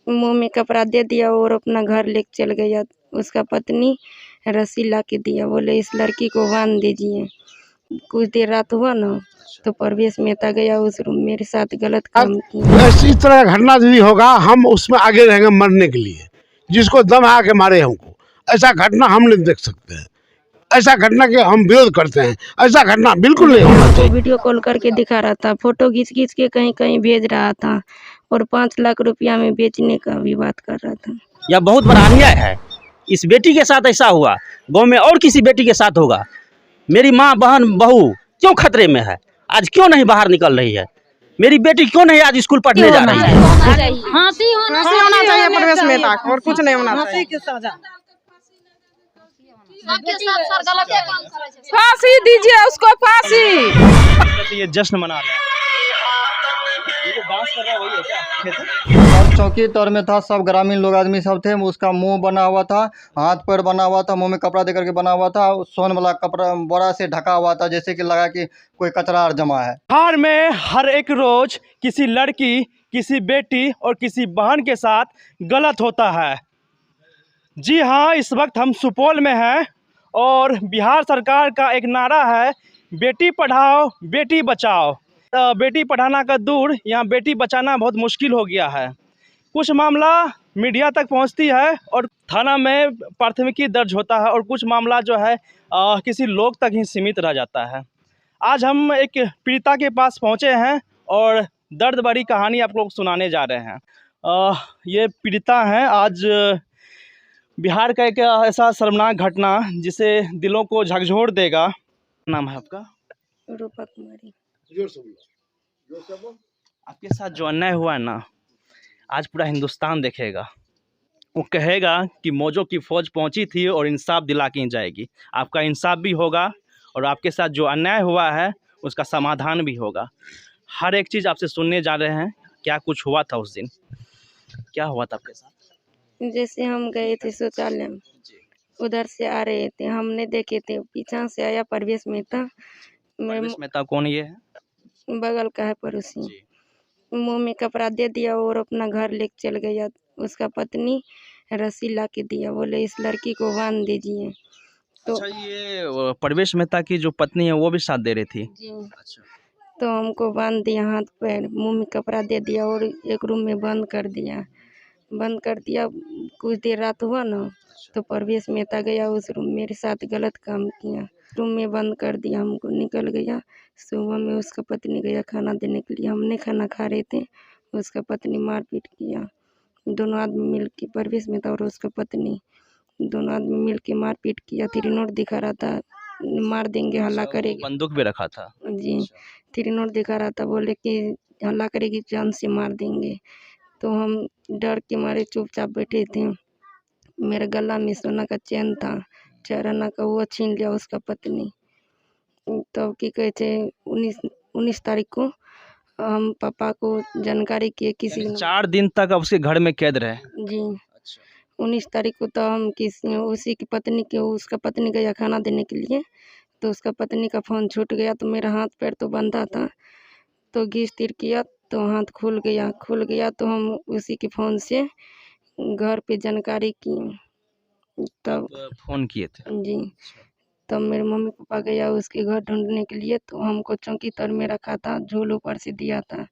मुंह में कपड़ा दे दिया और अपना घर लेके चल गया। उसका पत्नी रस्सी ला के दिया, बोले इस लड़की को बांध दीजिए। कुछ देर रात हुआ ना तो परवेश मेहता गया उस रूम, मेरे साथ गलत काम किया। इस तरह का घटना यदि होगा हम उसमें आगे रहेंगे मरने के लिए, जिसको दम आके मारे हमको। ऐसा घटना हम नहीं देख सकते हैं, ऐसा घटना के हम विरोध करते हैं। ऐसा घटना बिल्कुल नहीं होना चाहिए। वीडियो कॉल करके दिखा रहा था, फोटो खींच खींच के कहीं कहीं भेज रहा था और 5 लाख रुपया में बेचने का भी बात कर रहा था। यह बहुत बड़ा अन्याय है। इस बेटी के साथ ऐसा हुआ, गांव में और किसी बेटी के साथ होगा। मेरी माँ, बहन, बहू क्यों खतरे में है? आज क्यों नहीं बाहर निकल रही है? मेरी बेटी क्यों नहीं आज स्कूल पढ़ने जा रही है? फांसी होना चाहिए परवेश मेहता को, और कुछ नहीं होना चाहिए। फांसी दीजिए उसको, फांसी। ये जश्न मना रहे हैं, ये जो डांस कर रहा है वही है क्या? सब चौकी तौर में था, सब ग्रामीण लोग आदमी सब थे। उसका मुंह बना हुआ था, हाथ पैर बना हुआ था, मुंह में कपड़ा दे करके बना हुआ था, सोन वाला कपड़ा बोरा से ढका हुआ था, जैसे कि लगा कि कोई कचरा और जमा है। बिहार में हर एक रोज किसी लड़की, किसी बेटी और किसी बहन के साथ गलत होता है। जी हाँ, इस वक्त हम सुपौल में हैं और बिहार सरकार का एक नारा है, बेटी पढ़ाओ बेटी बचाओ। बेटी पढ़ाना का दूर, यहाँ बेटी बचाना बहुत मुश्किल हो गया है। कुछ मामला मीडिया तक पहुँचती है और थाना में प्राथमिकी दर्ज होता है, और कुछ मामला जो है किसी लोग तक ही सीमित रह जाता है। आज हम एक पीड़िता के पास पहुँचे हैं और दर्द भरी कहानी आप लोग सुनाने जा रहे हैं। ये पीड़िता हैं। आज बिहार का एक ऐसा शर्मनाक घटना जिसे दिलों को झकझोर देगा। नाम है आपका? रूपा कुमारी। आपके साथ जो अन्याय हुआ है ना, आज पूरा हिंदुस्तान देखेगा। वो कहेगा कि मौजों की फौज पहुंची थी और इंसाफ दिला के जाएगी। आपका इंसाफ भी होगा और आपके साथ जो अन्याय हुआ है उसका समाधान भी होगा। हर एक चीज़ आपसे सुनने जा रहे हैं। क्या कुछ हुआ था उस दिन, क्या हुआ था आपके साथ? जैसे हम गए थे शौचालय में, उधर से आ रहे थे, हमने देखे थे पीछा से आया परवेश मेहता। परवेश मेहता कौन ये है? बगल का है पड़ोसी। मुंह में कपड़ा दे दिया और अपना घर लेके चल गया। उसका पत्नी रस्सी ला के दिया, बोले इस लड़की को बांध दीजिए। तो अच्छा, ये परवेश मेहता की जो पत्नी है वो भी साथ दे रही थी? जी। अच्छा। तो हमको बांध दिया, हाथ पैर, मुंह में कपड़ा दे दिया और एक रूम में बंद कर दिया। कुछ देर रात हुआ ना तो परवेश मेहता गया उस रूम, मेरे साथ गलत काम किया। रूम में बंद कर दिया, हमको निकल गया। सुबह में उसका पत्नी गया खाना देने के लिए, हमने खाना खा रहे थे, उसका पत्नी मारपीट किया। दोनों आदमी मिल के, परवेश मेहता और उसका पत्नी, दोनों आदमी मिल के मारपीट किया। 3 नोट दिखा रहा था, मार देंगे, हल्ला करेगी। बंदूक भी रखा था? जी। 3 नोट दिखा रहा था, बोले कि हल्ला करेगी जान से मार देंगे। तो हम डर के मारे चुपचाप बैठे थे। मेरे गला में सोना का चैन था, 4 आना का, वो छीन लिया उसका पत्नी। तब की कहते 19 तारीख को हम पापा को जानकारी किए, किसी 4 दिन तक आप उसके घर में कैद रहे? जी। 19 तारीख को तो हम उसी की पत्नी के, उसका पत्नी गया खाना देने के लिए, तो उसका पत्नी का फ़ोन छूट गया। तो मेरा हाथ पैर तो बंधा था, तो घिस तीर किया तो हाथ खुल गया। तो हम उसी के फ़ोन से घर पे जानकारी किए। तब फ़ोन किए थे? जी। तब मेरे मम्मी पापा गया उसके घर ढूंढने के लिए, तो हमको चौकी तर में रखा था, झोल ऊपर से दिया था।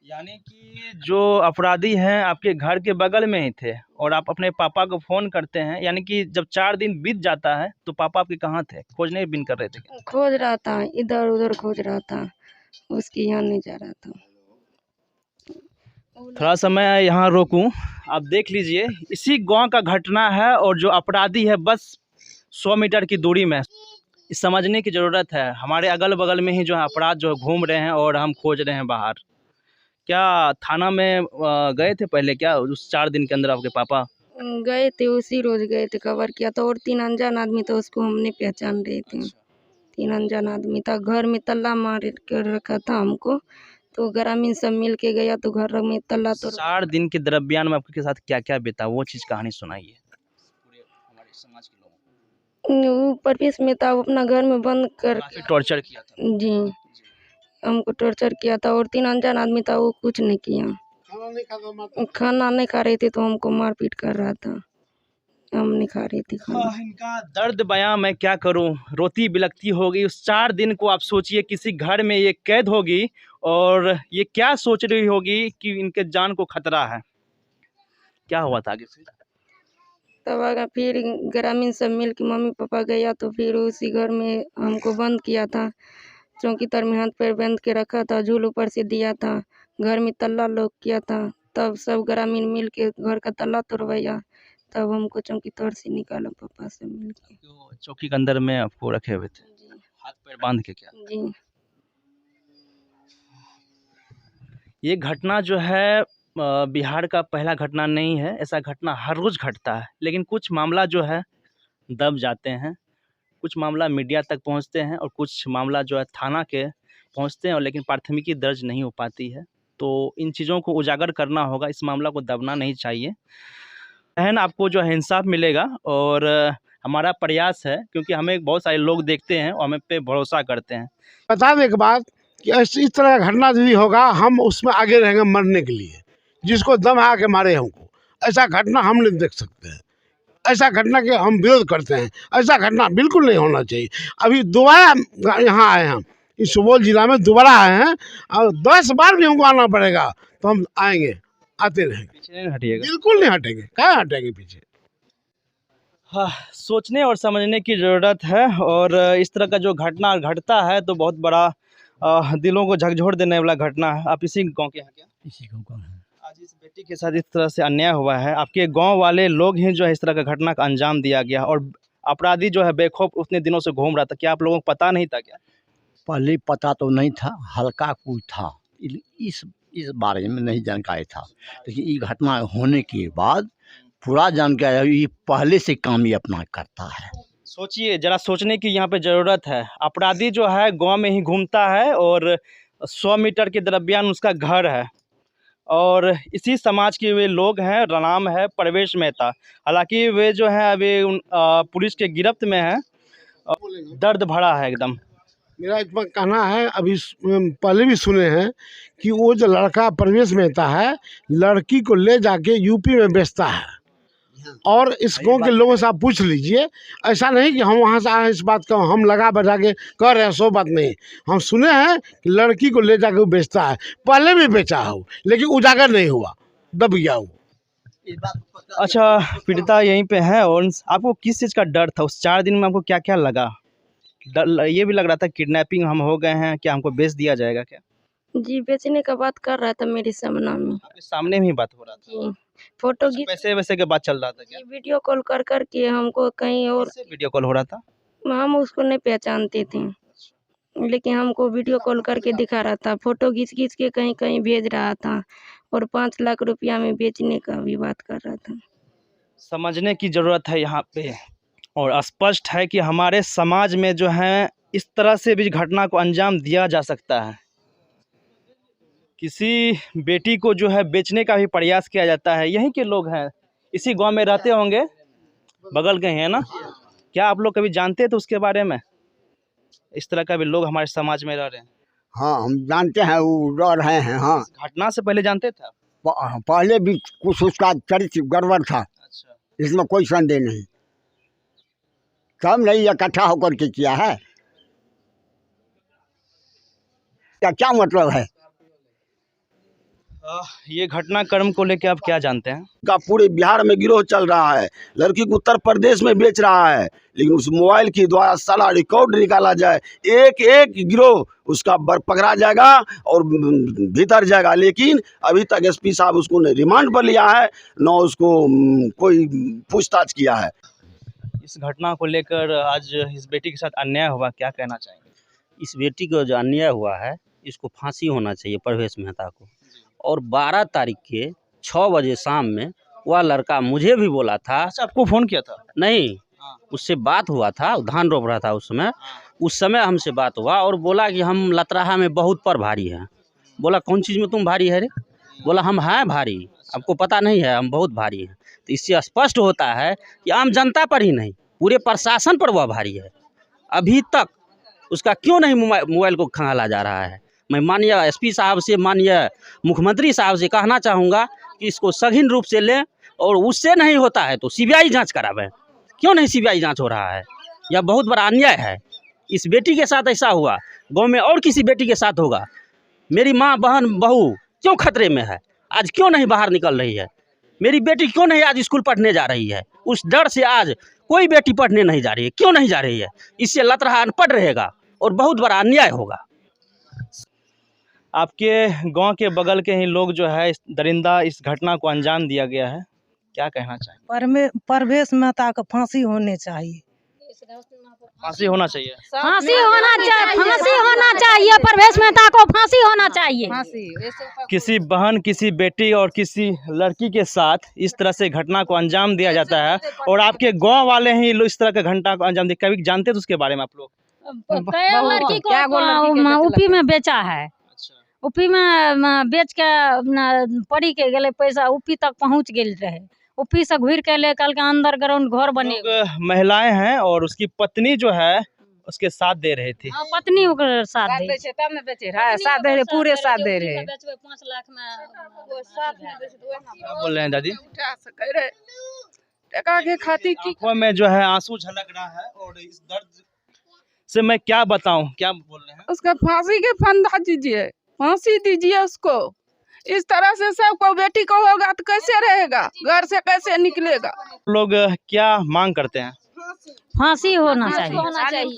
यानी कि जो अपराधी हैं आपके घर के बगल में ही थे और आप अपने पापा को फ़ोन करते हैं, यानी कि जब 4 दिन बीत जाता है तो पापा आपके कहाँ थे? खोजने बिन कर रहे थे क्या? खोज रहा था, इधर उधर खोज रहा था, उसके यहाँ नहीं जा रहा था। थोड़ा सा मैं यहाँ रोकूं, आप देख लीजिए, इसी गांव का घटना है और जो अपराधी है बस 100 मीटर की दूरी में। इस समझने की ज़रूरत है, हमारे अगल बगल में ही जो है अपराध जो घूम रहे हैं और हम खोज रहे हैं बाहर। क्या थाना में गए थे पहले क्या उस 4 दिन के अंदर आपके पापा? गए थे, उसी रोज गए थे, कवर किया था। और 3 अनजान आदमी था, उसको हमने पहचान रहे थे। 3 अनजान आदमी था, घर में ताला मार कर रखा था हमको, तो ग्रामीण सब मिल के गया तो घर में ताला। तो 4 दिन के दरमियान में आपके साथ क्या क्या बीता, वो चीज़ कहानी सुनाइए पूरे हमारे समाज के लोगों को। वो परवेश मेहता अपना घर में बंद कर काफ़ी टॉर्चर किया था? जी, हमको टॉर्चर किया था। और 3 अनजान आदमी था, वो कुछ नहीं किया। खाना नहीं खा रही थी तो हमको मारपीट कर रहा था, हम नहीं खा रही थी खाना। इनका दर्द बयां मैं क्या करूं, रोती बिलखती होगी। उस 4 दिन को आप सोचिए, किसी घर में ये कैद होगी और ये क्या सोच रही होगी कि इनके जान को खतरा है। क्या हुआ था आगे फिर? तब आगे फिर ग्रामीण सब मिल के मम्मी पापा गया तो फिर उसी घर में हमको बंद किया था, चौकी तर में हाथ पैर बांध के रखा था, झूल ऊपर से दिया था, घर में ताला लॉक किया था। तब सब ग्रामीण मिल के घर का ताला तोड़वाया, तब हमको चौकी तर से निकाला पापा से मिल के। तो चौकी के अंदर में आपको रखे हुए थे, जी हाथ पैर बांध के क्या? जी। ये घटना जो है बिहार का पहला घटना नहीं है, ऐसा घटना हर रोज़ घटता है। लेकिन कुछ मामला जो है दब जाते हैं, कुछ मामला मीडिया तक पहुंचते हैं और कुछ मामला जो है थाना के पहुंचते हैं और लेकिन प्राथमिकी दर्ज नहीं हो पाती है। तो इन चीज़ों को उजागर करना होगा, इस मामला को दबना नहीं चाहिए। बहन, आपको जो है इंसाफ मिलेगा और हमारा प्रयास है, क्योंकि हमें बहुत सारे लोग देखते हैं और हमें पे भरोसा करते हैं। बता दें एक बात कि इस तरह का घटना यदि होगा हम उसमें आगे रहेंगे मरने के लिए, जिसको दम आके मारे हमको। ऐसा घटना हम नहीं देख सकते हैं, ऐसा घटना के हम विरोध करते हैं। ऐसा घटना बिल्कुल नहीं होना चाहिए। अभी दोबारा यहाँ आए हैं, इस सुपौल जिला में दोबारा आए हैं और 10 बार भी हमको आना पड़ेगा तो हम आएंगे, आते रहेंगे, पीछे नहीं हटिएगा। बिल्कुल नहीं हटेंगे। कहाँ हटेंगे पीछे? हाँ, सोचने और समझने की ज़रूरत है। और इस तरह का जो घटना घटता है तो बहुत बड़ा दिलों को झकझोर देने वाला घटना है। आप इसी गांव के हैं क्या? इसी गाँव का है। आज इस बेटी के साथ इस तरह से अन्याय हुआ है, आपके गांव वाले लोग ही जो है इस तरह का घटना का अंजाम दिया गया और अपराधी जो है बेखौफ उतने दिनों से घूम रहा था। क्या आप लोगों को पता नहीं था क्या? पहले पता तो नहीं था, हल्का कुछ था, इस बारे में नहीं जानकारी था। लेकिन ये घटना होने के बाद पूरा जानकारी, ये पहले से काम ये अपना करता है। सोचिए, जरा सोचने की यहाँ पे ज़रूरत है। अपराधी जो है गांव में ही घूमता है और 100 मीटर के दरमियान उसका घर है और इसी समाज के वे लोग हैं, नाम है परवेश मेहता। हालांकि वे जो है अभी पुलिस के गिरफ्त में है। दर्द भरा है एकदम। मेरा इतना कहना है, अभी पहले भी सुने हैं कि वो जो लड़का परवेश मेहता है, लड़की को ले जाके यूपी में बेचता है। और इस गांव के लोगों से आप पूछ लीजिए, ऐसा नहीं कि हम वहाँ से आए इस बात का हम लगा बजा के कह रहे हैं, सो बात नहीं। हम सुने हैं कि लड़की को ले जाके वो बेचता है, पहले भी बेचा हो लेकिन उजागर नहीं हुआ, दब गया वो। अच्छा, पीड़िता यहीं पे है। और आपको किस चीज़ का डर था उस 4 दिन में? आपको क्या क्या लगा? डर ये भी लग रहा था किडनैपिंग हम हो गए हैं, क्या हमको बेच दिया जाएगा क्या? जी, बेचने का बात कर रहा था मेरे सामने में। आपके सामने में ही बात हो रहा था? जी, फोटो अच्छा, पैसे वैसे के बात चल रहा था क्या? जी, वीडियो कॉल कर कर के हमको कहीं और, किससे वीडियो कॉल हो रहा था? हम उसको नहीं पहचानते थे, लेकिन हमको वीडियो कॉल करके दिखा रहा था, फोटो खींच खींच के कहीं कहीं भेज रहा था और 5 लाख रुपया में बेचने का भी बात कर रहा था। समझने की ज़रूरत है यहाँ पे। और स्पष्ट है कि हमारे समाज में जो है इस तरह से भी घटना को अंजाम दिया जा सकता है। किसी बेटी को जो है बेचने का भी प्रयास किया जाता है। यहीं के लोग हैं, इसी गांव में रहते होंगे, बगल के हैं ना? क्या आप लोग कभी जानते थे उसके बारे में? इस तरह का भी लोग हमारे समाज में रह रहे हैं। हाँ, हम जानते हैं, वो रह रहे हैं। हाँ, घटना से पहले जानते थे आप? पहले भी कुछ उसका चरित्र गड़बड़ था, अच्छा, इसमें कोई संदेह नहीं। सब नहीं इकट्ठा होकर के किया है, क्या मतलब है? ये घटनाक्रम को लेकर आप क्या जानते हैं? का पूरे बिहार में गिरोह चल रहा है, लड़की को उत्तर प्रदेश में बेच रहा है, लेकिन उस मोबाइल के द्वारा सारा रिकॉर्ड निकाला जाए, एक एक गिरोह उसका पकड़ा जाएगा और भीतर जाएगा। लेकिन अभी तक एसपी साहब उसको न रिमांड पर लिया है, न उसको कोई पूछताछ किया है। इस घटना को लेकर आज इस बेटी के साथ अन्याय हुआ, क्या कहना चाहेंगे? इस बेटी को जो अन्याय हुआ है, इसको फांसी होना चाहिए परवेश मेहता को। और 12 तारीख के 6 बजे शाम में वह लड़का मुझे भी बोला था। अच्छा, आपको फ़ोन किया था? नहीं, उससे बात हुआ था, धान रोप रहा था उस समय हमसे बात हुआ और बोला कि हम लतराहा में बहुत पर भारी हैं। बोला कौन चीज़ में तुम भारी है रे? बोला हम हैं भारी, आपको पता नहीं है, हम बहुत भारी हैं। तो इससे स्पष्ट होता है कि आम जनता पर ही नहीं, पूरे प्रशासन पर वह भारी है। अभी तक उसका क्यों नहीं मोबाइल को खंगाला जा रहा है? मैं माननीय एसपी साहब से, माननीय मुख्यमंत्री साहब से कहना चाहूँगा कि इसको सघन रूप से लें, और उससे नहीं होता है तो सीबीआई जांच करावें। क्यों नहीं सीबीआई जांच हो रहा है? यह बहुत बड़ा अन्याय है। इस बेटी के साथ ऐसा हुआ, गांव में और किसी बेटी के साथ होगा। मेरी माँ, बहन, बहू क्यों खतरे में है? आज क्यों नहीं बाहर निकल रही है? मेरी बेटी क्यों नहीं आज स्कूल पढ़ने जा रही है? उस डर से आज कोई बेटी पढ़ने नहीं जा रही है। क्यों नहीं जा रही है? इससे लतरहा अनपढ़ रहेगा और बहुत बड़ा अन्याय होगा। आपके गांव के बगल के ही लोग जो है इस दरिंदा इस घटना को अंजाम दिया गया है, क्या कहना चाहेंगे? परवेश मेहता को फांसी होने चाहिए। फांसी होना चाहिए। फांसी होना चाहिए, फांसी होना चाहिए, परवेश मेहता को फांसी होना चाहिए। किसी बहन, किसी बेटी और किसी लड़की के साथ इस तरह से घटना को अंजाम दिया जाता है, और आपके गांव वाले ही लोग इस तरह के घटना को अंजाम दिया। कभी जानते थे उसके बारे में आप लोग? लड़की को यूपी में बेचा है, यूपी में बेच के पड़ी के गले, पैसा यूपी तक पहुंच गए रहे, यूपी से घूर के ले कल के अंडरग्राउंड घर बने। महिलाएं हैं और उसकी पत्नी जो है उसके साथ दे रही थी। पत्नी ओकर साथ दे, तब न बेचे रहे, साथ दे रहे, पूरे साथ दे रहे। 5 लाख में क्या बोल रहे हैं दादी? टका के खातिर की आंखों में जो है आंसू झलक रहा है, और इस दर्द से मैं क्या बताऊं। क्या बोल रहे हैं? उसका फांसी के फंदा दीजिए, फांसी दीजिए उसको। इस तरह से सबको बेटी को होगा तो कैसे रहेगा, घर से कैसे निकलेगा? लोग क्या मांग करते हैं? फांसी होना चाहिए,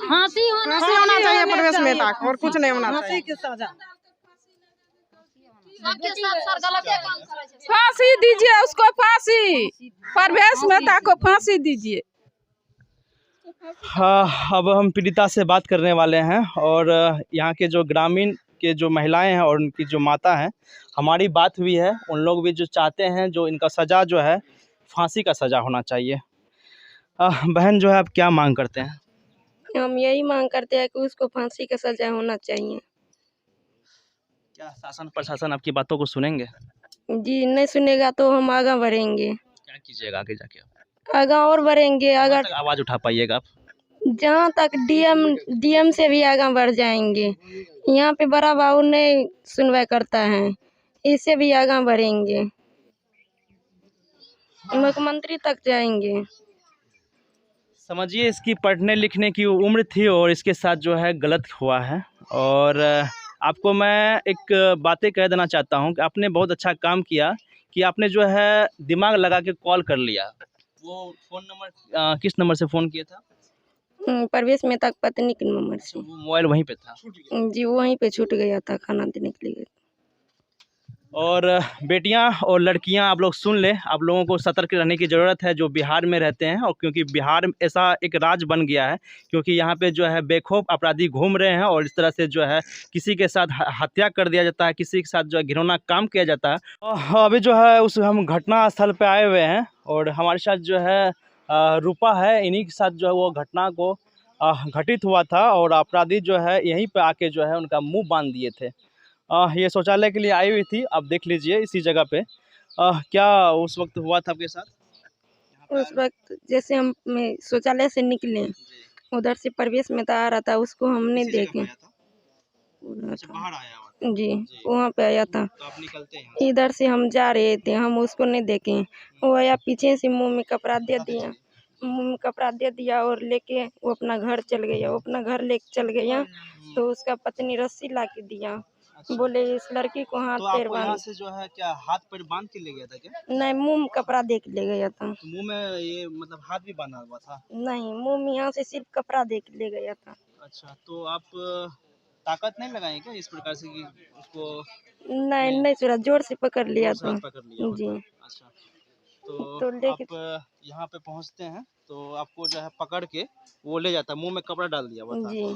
फांसी होना चाहिए परवेश मेहता को, और कुछ नहीं होना चाहिए। फांसी दीजिए उसको, फांसी, परवेश मेहता को फांसी दीजिए। हाँ, अब हम पीड़िता से बात करने वाले हैं, और यहाँ के जो ग्रामीण के जो महिलाएं हैं और उनकी जो माता हैं, हमारी बात हुई है। उन लोग भी जो चाहते हैं, जो इनका सज़ा जो है फांसी का सज़ा होना चाहिए। बहन जो है, आप क्या मांग करते हैं? हम यही मांग करते हैं कि उसको फांसी का सजा होना चाहिए। क्या शासन प्रशासन आपकी बातों को सुनेंगे? जी नहीं सुनेगा तो हम आगे बढ़ेंगे। क्या कीजिएगा आगे जाके? आगे और बढ़ेंगे। अगर आवाज़ उठा पाइएगा आप? जहाँ तक डीएम से भी आगे बढ़ जाएंगे। यहाँ पे बड़ा बाबू नहीं सुनवाई करता है, इससे भी आगे बढ़ेंगे, मुख्यमंत्री तक जाएंगे। समझिए, इसकी पढ़ने लिखने की उम्र थी और इसके साथ जो है गलत हुआ है। और आपको मैं एक बातें कह देना चाहता हूँ कि आपने बहुत अच्छा काम किया कि आपने जो है दिमाग लगा के कॉल कर लिया। वो फ़ोन नंबर किस नंबर से फ़ोन किया था? परवेश मेहता पत्नी के नंबर से। वो मोबाइल वहीं पे था? जी वहीं पे छूट गया था खाना देने के लिए। और बेटियां और लड़कियां, आप लोग सुन लें, आप लोगों को सतर्क रहने की ज़रूरत है जो बिहार में रहते हैं। और क्योंकि बिहार ऐसा एक राज्य बन गया है, क्योंकि यहाँ पे जो है बेखौफ अपराधी घूम रहे हैं, और इस तरह से जो है किसी के साथ हत्या कर दिया जाता है, किसी के साथ जो है घिनौना काम किया जाता है। अभी जो है हम घटना स्थल पर आए हुए हैं, और हमारे साथ जो है रूपा है। इन्हीं के साथ जो है वो घटना को घटित हुआ था, और अपराधी जो है यहीं पे आके जो है उनका मुंह बांध दिए थे। ये शौचालय के लिए आई हुई थी, आप देख लीजिए इसी जगह पे। क्या उस वक्त हुआ था आपके साथ? उस वक्त जैसे हम शौचालय से निकले, उधर से परवेश मेहता आ रहा था, उसको हमने देखे। बाहर आया जी वहाँ पे आया था। तो आप निकलते हैं? इधर से हम जा रहे थे, हम उसको नहीं देखे। वो आया पीछे से, मुंह में कपड़ा दे दिया, मुंह में कपड़ा दे दिया और लेके वो अपना घर चल गया। वो अपना घर लेके चल गया, तो उसका पत्नी रस्सी ला के दिया। बोले इस लड़की को हाथ तो पैर आपको यहाँ बांध। से जो है क्या हाथ पैर बांध के ले गया था क्या? नहीं, मुंह में कपड़ा दे के ले गया था। तो मुंह में ये मतलब हाथ भी बांधा हुआ था? नहीं, मुंह में यहाँ से सिर्फ कपड़ा दे के ले गया था। अच्छा, तो आप ताकत नहीं लगाए क्या इस प्रकार से कि उसको? नहीं सुरा, जोर से पकड़ लिया था। पकड़ लिया जी। अच्छा, तो लेके आप यहाँ पे पहुँचते हैं तो आपको जो है पकड़ के वो ले जाता है, मुंह में कपड़ा डाल दिया हुआ था? जी।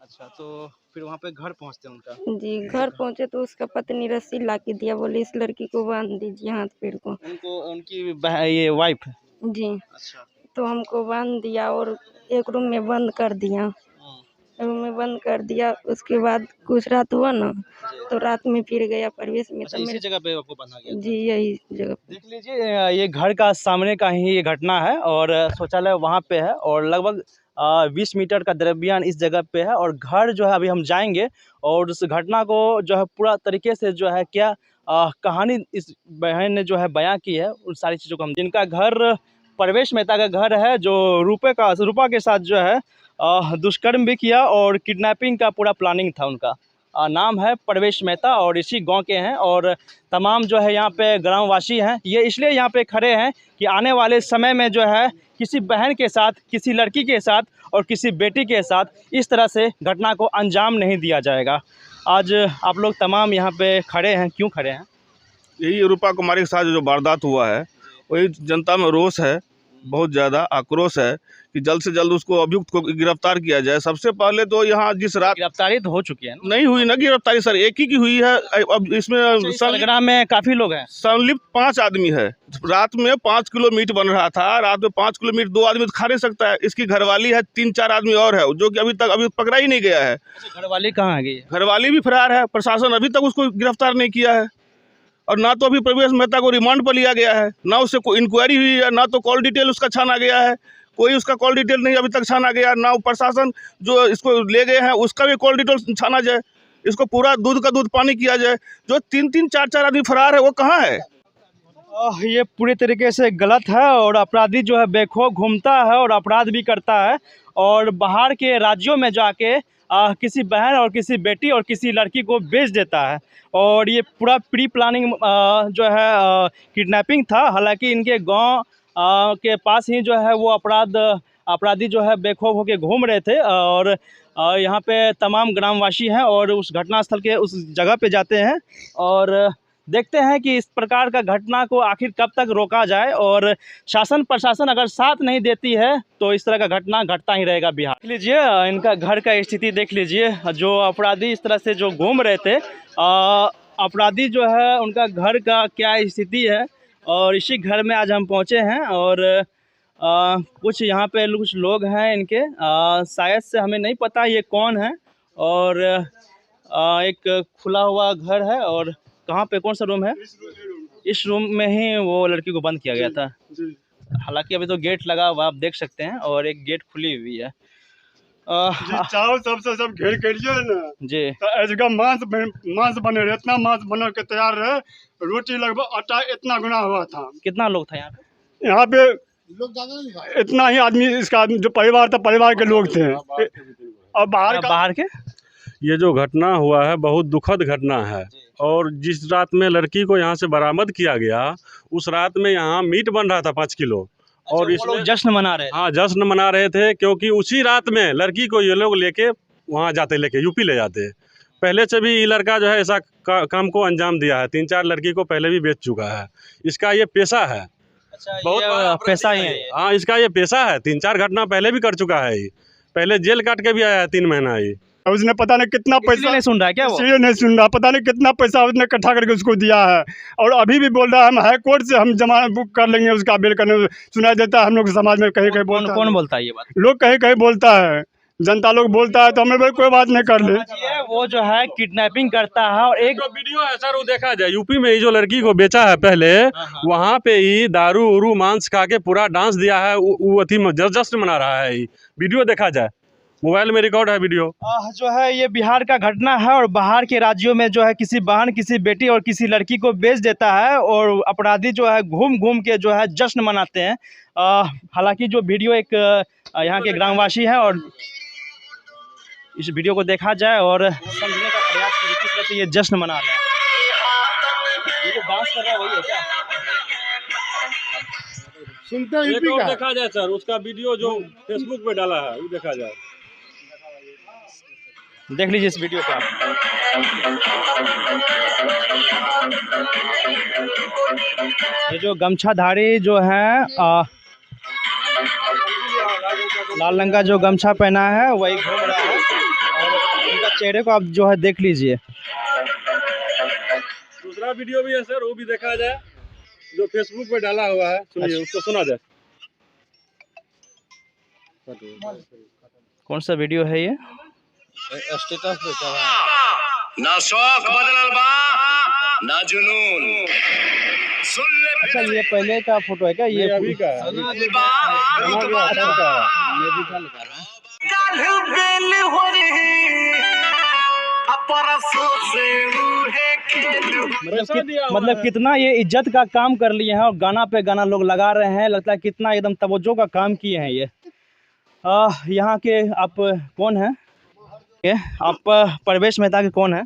अच्छा, तो फिर वहाँ पे घर पहुँचते हैं उनका? जी, घर पहुँचे तो उसका पत्नी रस्सी ला के दिया, बोले इस लड़की को बांध दीजिए हाथ पैर को। उनको, उनकी ये वाइफ? जी। अच्छा। तो हमको बांध दिया और एक रूम में बंद कर दिया। रूम में बंद कर दिया। उसके बाद कुछ रात हुआ ना, तो रात में फिर गया प्रवेश में। अच्छा, तो इसी मेरे जगह पे आपको बंधा गया था? जी यही जगह पे। देख लीजिए ये घर का सामने का ही ये घटना है और शौचालय वहाँ पे है और लगभग 20 मीटर का दरमियान इस जगह पे है और घर जो है अभी हम जाएंगे और उस घटना को जो है पूरा तरीके से जो है क्या कहानी इस बहन ने जो है बयां की है उन सारी चीज़ों को हम, जिनका घर परवेश मेहता का घर है, जो रूपा के साथ जो है दुष्कर्म भी किया और किडनैपिंग का पूरा प्लानिंग था उनका। नाम है परवेश मेहता और इसी गांव के हैं और तमाम जो है यहाँ पे ग्रामवासी हैं। ये इसलिए यहाँ पे खड़े हैं कि आने वाले समय में जो है किसी बहन के साथ, किसी लड़की के साथ और किसी बेटी के साथ इस तरह से घटना को अंजाम नहीं दिया जाएगा। आज आप लोग तमाम यहाँ पे खड़े हैं, क्यों खड़े हैं? यही रूपा कुमारी के साथ जो वारदात हुआ है वही जनता में रोष है, बहुत ज़्यादा आक्रोश है कि जल्द से जल्द उसको अभियुक्त को गिरफ्तार किया जाए। सबसे पहले तो यहाँ जिस रात गिरफ्तारी तो हो चुकी है, नहीं हुई ना गिरफ्तारी सर, एक ही की हुई है। अब इसमें संग्राम में काफ़ी लोग हैं, संलिप्त 5 आदमी है। रात में 5 किलो मीट बन रहा था, रात में 5 किलो मीट 2 आदमी तो खा नहीं सकता है। इसकी घरवाली है, 3-4 आदमी और है जो कि अभी पकड़ा ही नहीं गया है। घरवाली कहाँ गई है? घरवाली भी फरार है, प्रशासन अभी तक उसको गिरफ्तार नहीं किया है और ना तो अभी प्रवेश मेहता को रिमांड पर लिया गया है, ना उससे कोई इंक्वायरी हुई है, ना तो कॉल डिटेल उसका छाना गया है। कोई उसका कॉल डिटेल नहीं अभी तक छाना गया, ना प्रशासन जो इसको ले गए हैं उसका भी कॉल डिटेल छाना जाए। इसको पूरा दूध का दूध पानी किया जाए। जो 3-3, 4-4 आदमी फरार है वो कहाँ है? ये पूरी तरीके से गलत है और अपराधी जो है बेखौफ घूमता है और अपराध भी करता है और बाहर के राज्यों में जाके किसी बहन और किसी बेटी और किसी लड़की को बेच देता है और ये पूरा प्री प्लानिंग जो है किडनैपिंग था। हालांकि इनके गांव के पास ही जो है वो अपराधी जो है बेखौफ होकर घूम रहे थे और यहाँ पे तमाम ग्रामवासी हैं और उस घटनास्थल के उस जगह पे जाते हैं और देखते हैं कि इस प्रकार का घटना को आखिर कब तक रोका जाए और शासन प्रशासन अगर साथ नहीं देती है तो इस तरह का घटना घटता ही रहेगा बिहार। देख लीजिए इनका घर का स्थिति देख लीजिए, जो अपराधी इस तरह से जो घूम रहे थे, अपराधी जो है उनका घर का क्या स्थिति है और इसी घर में आज हम पहुँचे हैं और कुछ यहाँ पे कुछ लोग हैं इनके, शायद से हमें नहीं पता ये कौन है और एक खुला हुआ घर है और कहाँ पे कौन सा रूम है? इस रूम में ही वो लड़की को बंद किया गया था। हालांकि अभी तो गेट लगा हुआ आप देख सकते हैं और एक गेट खुली हुई है। चाहो सबसे सब घेर करिए ना जी, तो ऐसा मांस बने रहे, इतना मांस बना के तैयार रहे, रोटी लगभग आटा इतना गुना हुआ था। कितना लोग था यहाँ पे लोग ज्यादा नहीं, इतना ही आदमी, इसका जो परिवार था परिवार के लोग थे और बाहर के। ये जो घटना हुआ है बहुत दुखद घटना है और जिस रात में लड़की को यहाँ से बरामद किया गया उस रात में यहाँ मीट बन रहा था 5 किलो और इसमें जश्न मना रहे। हाँ, जश्न मना रहे थे क्योंकि उसी रात में लड़की को ये लोग लेके वहाँ जाते, लेके यूपी ले जाते। पहले से भी ये लड़का जो है ऐसा काम को अंजाम दिया है, 3-4 लड़की को पहले भी बेच चुका है। इसका ये पेशा है। अच्छा, बहुत पैसा ही है। हाँ, इसका ये पेशा है। 3-4 घटना पहले भी कर चुका है। ये पहले जेल काट के भी आया है 3 महीना। ये उसने पता नहीं कितना पैसा नहीं सुन रहा है क्या वो? नहीं सुन रहा, पता नहीं कितना पैसा उसने इकट्ठा करके उसको दिया है और अभी भी बोल रहा है हम हाई कोर्ट से हम जमानत बुक कर लेंगे, उसका बेल करने सुनाई देता है। हम लोग समाज में कहीं बोलता है। कौन बोलता है ये बात? लोग कहीं बोलता है, जनता लोग बोलता है तो हमें कोई बात नहीं कर ले। वो जो है किडनैपिंग करता है और एक वीडियो है सर, वो देखा जाए। यूपी में ही जो लड़की को बेचा है पहले, वहाँ पे ही दारू उरू मांस खा के पूरा डांस दिया है, वो अथी में जश्न मना रहा है। वीडियो देखा जाए, मोबाइल में रिकॉर्ड है वीडियो। जो है ये बिहार का घटना है और बाहर के राज्यों में जो है किसी बहन, किसी बेटी और किसी लड़की को बेच देता है और अपराधी जो है घूम घूम के जो है जश्न मनाते हैं। हालांकि जो वीडियो एक यहाँ के ग्रामवासी हैं और इस वीडियो को देखा जाए और समझने का प्रयास कीजिए किस तरह से ये जश्न मना रहे हैं। ये जो डांस कर रहा है वही है क्या? सुनते ही देखा जाए सर, उसका वीडियो जो फेसबुक पे डाला है वो देखा जाए। देख लीजिए इस वीडियो का। ये जो गमछाधारी जो है लाल रंग का जो गमछा पहना है वही घूम रहा है और उनका चेहरे को आप जो है देख लीजिए। दूसरा वीडियो भी है सर, वो भी देखा जाए जो फेसबुक पे डाला हुआ है। सुनिए, उसको सुना जाए। कौन सा वीडियो है ये? स्टेटस पे चढ़ा ना शौक बदलल बा ना जुनून। अच्छा ये पहले का फोटो है क्या? ये अभी का मतलब कितना ये इज्जत का काम कर लिए हैं और गाना पे गाना लोग लगा रहे हैं। लगता है कितना एकदम तवज्जो का काम किए हैं ये। यहाँ के आप कौन हैं? आप परवेश मेहता के कौन हैं?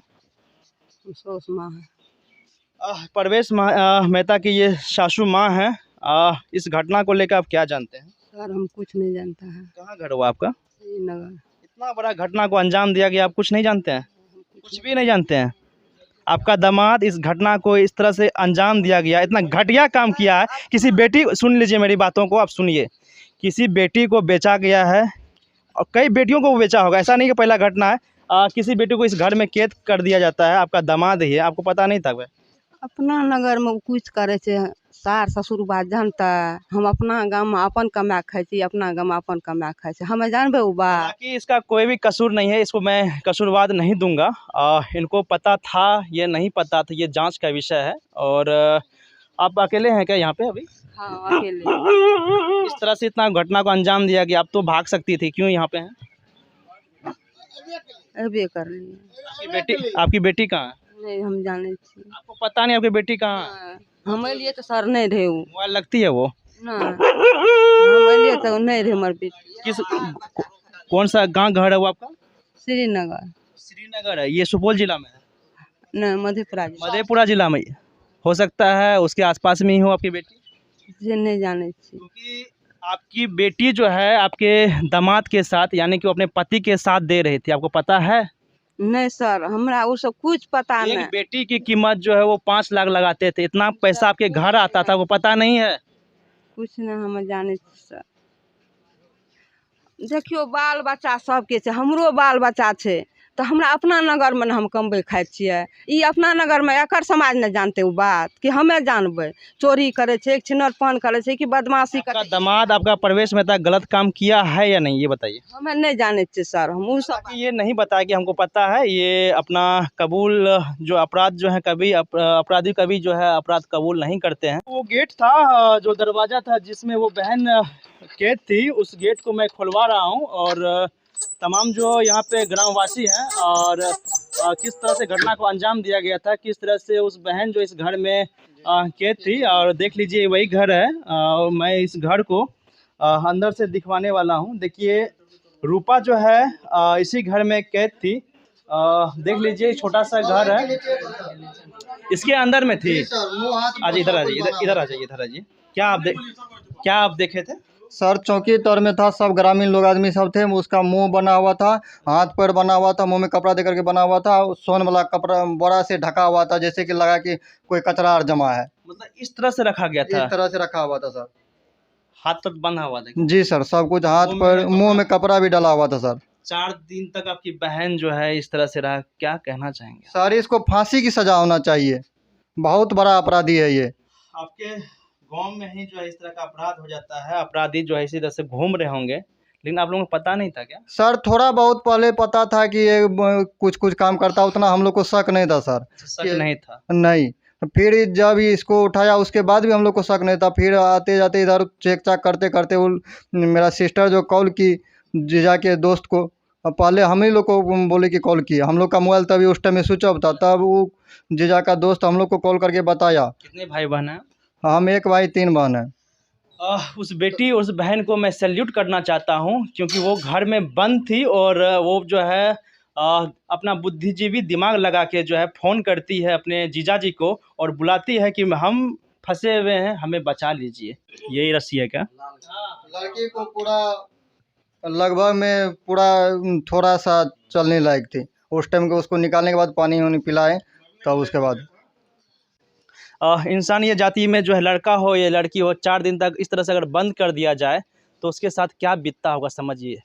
परवेश मेहता की ये सासू माँ हैं। इस घटना को लेकर आप क्या जानते हैं? सर हम कुछ नहीं जानता है। कहाँ घर हुआ आपका? श्रीनगर। इतना बड़ा घटना को अंजाम दिया गया, आप कुछ नहीं जानते हैं? कुछ भी नहीं जानते हैं? आपका दामाद इस घटना को इस तरह से अंजाम दिया गया, इतना घटिया काम किया है। किसी बेटी, सुन लीजिए मेरी बातों को, आप सुनिए। किसी बेटी को बेचा गया है और कई बेटियों को बेचा होगा, ऐसा नहीं कि पहला घटना है। किसी बेटी को इस घर में कैद कर दिया जाता है। आपका दामाद ही है, आपको पता नहीं था? अपना नगर में कुछ करे छे, सार ससुर बात जानता है। हम अपना गाँव में अपन कमा खाई छी, अपना गाँव में अपन कमा खाई छी, हमें जानबे उ बात। कि इसका कोई भी कसूर नहीं है, इसको मैं कसूरवाद नहीं दूंगा। इनको पता था, ये नहीं पता था, ये जांच का विषय है। और आप अकेले हैं क्या यहाँ पे अभी? हाँ अकेले। इस तरह से इतना घटना को अंजाम दिया गया, आप तो भाग सकती थी, क्यों यहाँ पे हैं? अबे कर लिए। आपकी बेटी कहाँ है? नहीं हम जाने छी। आपको पता नहीं आपकी बेटी कहाँ है? हमें लिए तो सर नहीं रहे। मोबाइल लगती है वो ना, हमें लिए तो नहीं रहे हमारे बेटी। किस कौन सा गांव घर है वो आपका? श्रीनगर। श्रीनगर है, ये सुपौल जिला में है? नहीं मधेपुरा। मधेपुरा जिला में हो सकता है, उसके आसपास में ही हो आपकी बेटी? जे नहीं जाने छी। क्योंकि आपकी बेटी जो है आपके दामाद के साथ, यानी कि वो अपने पति के साथ दे रही थी, आपको पता है? नहीं सर हमरा वो सब कुछ पता नहीं। एक बेटी की कीमत जो है वो 5 लाख लगाते थे, इतना पैसा आपके घर आता था, वो पता नहीं है? कुछ नहीं हम जाने सर। देखियो बाल बच्चा सबके छे, हमरो बाल बच्चा छे, तो हमरा अपना नगर में हम कमबै खाइ छियै। ई अपना नगर में एकर समाज नहीं जानते वो बात कि हमें जानबे। चोरी करे छे, छिनरपन करे छे कि बदमाशी करे। दामाद आपका परवेश मेहता गलत काम किया है या नहीं, ये बताइए। हमें नहीं जाने छे सर, हम उस ये नहीं बताया कि हमको पता है। ये अपना कबूल जो अपराध जो है, कभी अपराधी कभी जो है अपराध कबूल नहीं करते हैं। वो गेट था, जो दरवाजा था जिसमें वो बहन कैद थी, उस गेट को मैं खुलवा रहा हूँ। और तमाम जो यहाँ पे ग्रामवासी हैं और किस तरह से घटना को अंजाम दिया गया था, किस तरह से उस बहन जो इस घर में कैद थी, और देख लीजिए वही घर है। और मैं इस घर को अंदर से दिखवाने वाला हूँ। देखिए रूपा जो है इसी घर में कैद थी। देख लीजिए छोटा सा घर है, इसके अंदर में थी। आज इधर आ जाइए, इधर आ जाइए, इधर आ जाइए। क्या आप देखे थे? सर चौकी तौर में था, सब ग्रामीण लोग आदमी सब थे। उसका मुंह बना हुआ था, हाथ पैर बना हुआ था, मुंह में कपड़ा दे करके बना हुआ था, सोन वाला कपड़ा बोरा से ढका हुआ था, जैसे कि लगा कि कोई कचरा और जमा है। मतलब इस तरह से रखा गया था? इस तरह से रखा हुआ था सर। हाथ तक बंधा हुआ था? जी सर, सब कुछ हाथ पैर, मुंह में कपड़ा भी डाला हुआ था सर। 4 दिन तक आपकी बहन जो है इस तरह से रहा, क्या कहना चाहेंगे? सर इसको फांसी की सजा होना चाहिए, बहुत बड़ा अपराधी है ये। आपके गांव में ही जो है इस तरह का अपराध हो जाता है, अपराधी जो है इसी तरह से घूम रहे होंगे, लेकिन आप लोगों को पता नहीं था क्या? सर थोड़ा बहुत पहले पता था कि ये कुछ कुछ काम करता, उतना हम लोग को शक नहीं था सर। शक नहीं था? नहीं, फिर जब इसको उठाया उसके बाद भी हम लोग को शक नहीं था। फिर आते जाते इधर चेक चाक करते करते वो मेरा सिस्टर जो कॉल की जीजा के दोस्त को, पहले हम ही लोग को बोले कि कॉल किया। हम लोग का मोबाइल तभी उस टाइम में स्विच ऑफ था, तब वो जीजा का दोस्त हम लोग को कॉल करके बताया। कितने भाई बहन हैं? हम 1 भाई 3 बहन हैं। उस बेटी और उस बहन को मैं सैल्यूट करना चाहता हूं, क्योंकि वो घर में बंद थी और वो जो है अपना बुद्धिजीवी दिमाग लगा के जो है फ़ोन करती है अपने जीजा जी को और बुलाती है कि हम फंसे हुए हैं, हमें बचा लीजिए। यही रस्सी है क्या? लड़की को पूरा लगभग में पूरा थोड़ा सा चलने लायक थी उस टाइम को। उसको निकालने के बाद पानी वानी पिलाए, तब उसके बाद इंसानियत जाति में जो है लड़का हो या लड़की हो, 4 दिन तक इस तरह से अगर बंद कर दिया जाए तो उसके साथ क्या बीतता होगा समझिए।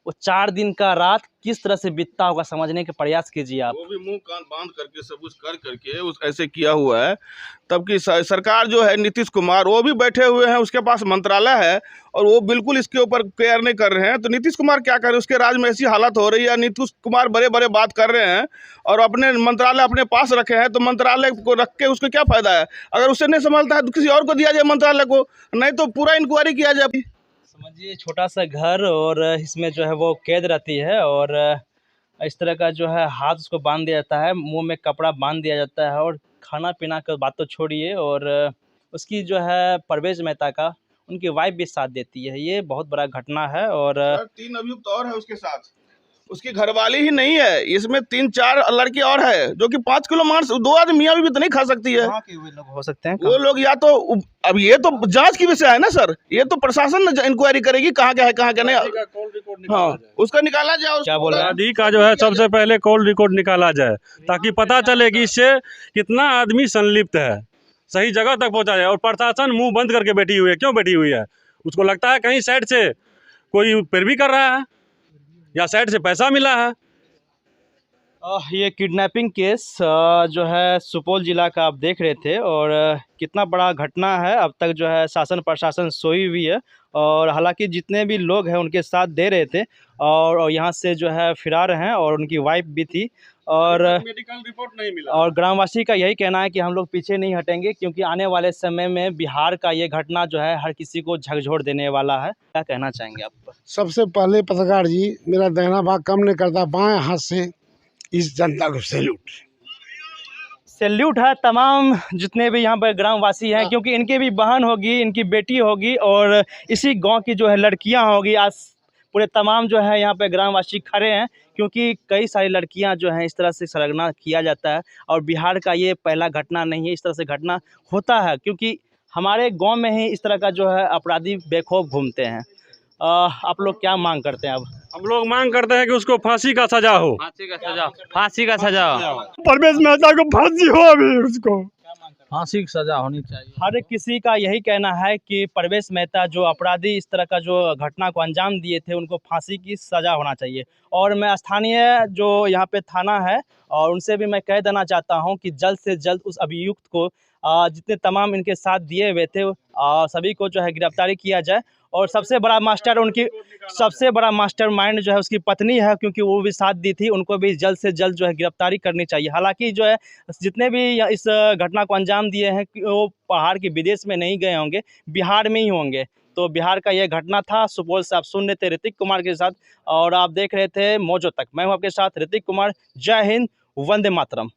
वो 4 दिन का रात किस तरह से बीतता होगा समझने के प्रयास कीजिए आप। वो भी मुंह कान बांध करके सब कुछ कर करके उस ऐसे किया हुआ है। तब की सरकार जो है नीतीश कुमार वो भी बैठे हुए हैं, उसके पास मंत्रालय है और वो बिल्कुल इसके ऊपर केयर नहीं कर रहे हैं। तो नीतीश कुमार क्या कर रहे हैं, उसके राज्य में ऐसी हालत हो रही है। नीतीश कुमार बड़े बड़े बात कर रहे हैं और अपने मंत्रालय अपने पास रखे हैं, तो मंत्रालय को रख के उसको क्या फायदा है। अगर उससे नहीं संभालता है तो किसी और को दिया जाए मंत्रालय को, नहीं तो पूरा इंक्वायरी किया जाए। समझिए छोटा सा घर और इसमें जो है वो कैद रहती है और इस तरह का जो है हाथ उसको बांध दिया जाता है, मुंह में कपड़ा बांध दिया जाता है और खाना पीना का बात तो छोड़िए। और उसकी जो है परवेज मेहता का उनकी वाइफ भी साथ देती है। ये बहुत बड़ा घटना है। और 3 अभियुक्त और है उसके साथ, उसकी घरवाली ही नहीं है, इसमें 3-4 लड़की और है जो कि 5 किलो मांस 2 आदमी मियाँ भी तो नहीं खा सकती है। वे लोग हो सकते हैं वो लोग या तो अब ये तो जांच की विषय है ना सर, ये तो प्रशासन इंक्वायरी करेगी कहाँ क्या है कहाँ क्या नहीं। हाँ उसका निकाला जाए। क्या बोल रहे हैं? अपराधी का जो है सबसे पहले कॉल रिकॉर्ड निकाला जाए ताकि पता चले कि इससे कितना आदमी संलिप्त है, सही जगह तक पहुंचा जाए। और प्रशासन मुंह बंद करके बैठी हुई है, क्यों बैठी हुई है? उसको लगता है कहीं साइड से कोई पैरवी कर रहा है या साइड से पैसा मिला है। ये किडनैपिंग केस जो है सुपौल जिला का आप देख रहे थे और कितना बड़ा घटना है। अब तक जो है शासन प्रशासन सोई हुई है और हालांकि जितने भी लोग हैं उनके साथ दे रहे थे और यहाँ से जो है फिरार हैं और उनकी वाइफ भी थी। और मेडिकल रिपोर्ट नहीं मिला। और ग्रामवासी का यही कहना है कि हम लोग पीछे नहीं हटेंगे क्योंकि आने वाले समय में बिहार का ये घटना जो है हर किसी को झकझोर देने वाला है। क्या कहना चाहेंगे आप? सबसे पहले पत्रकार जी, मेरा दाहिना भाग कम नहीं करता, बाएं हाथ से इस जनता को सैल्यूट है तमाम जितने भी यहाँ पर ग्रामवासी हैं, क्योंकि इनकी भी बहन होगी, इनकी बेटी होगी और इसी गांव की जो है लड़कियां होगी। आज पूरे तमाम जो है यहाँ पे ग्रामवासी खड़े हैं क्योंकि कई सारी लड़कियां जो हैं इस तरह से सरगना किया जाता है और बिहार का ये पहला घटना नहीं है। इस तरह से घटना होता है क्योंकि हमारे गाँव में ही इस तरह का जो है अपराधी बेखौफ घूमते हैं। आप लोग क्या मांग करते हैं? अब हम लोग मांग करते हैं कि उसको फांसी का सजा हो। फांसी का सजा परवेज मेहता को फांसी हो, अभी उसको फांसी की सजा होनी चाहिए। हर किसी का यही कहना है कि परवेज मेहता जो अपराधी इस तरह का जो घटना को अंजाम दिए थे उनको फांसी की सजा होना चाहिए। और मैं स्थानीय जो यहाँ पे थाना है और उनसे भी मैं कह देना चाहता हूँ कि जल्द से जल्द उस अभियुक्त को जितने तमाम इनके साथ दिए हुए थे सभी को जो है गिरफ्तारी किया जाए। और सबसे बड़ा मास्टर माइंड जो है उसकी पत्नी है, क्योंकि वो भी साथ दी थी, उनको भी जल्द से जल्द जो है गिरफ्तारी करनी चाहिए। हालांकि जो है जितने भी इस घटना को अंजाम दिए हैं वो पहाड़ के विदेश में नहीं गए होंगे, बिहार में ही होंगे। तो बिहार का यह घटना था। सुपौल से आप सुन रहे थे ऋतिक कुमार के साथ और आप देख रहे थे मौजो तक। मैं हूँ आपके साथ ऋतिक कुमार। जय हिंद, वंदे मातरम।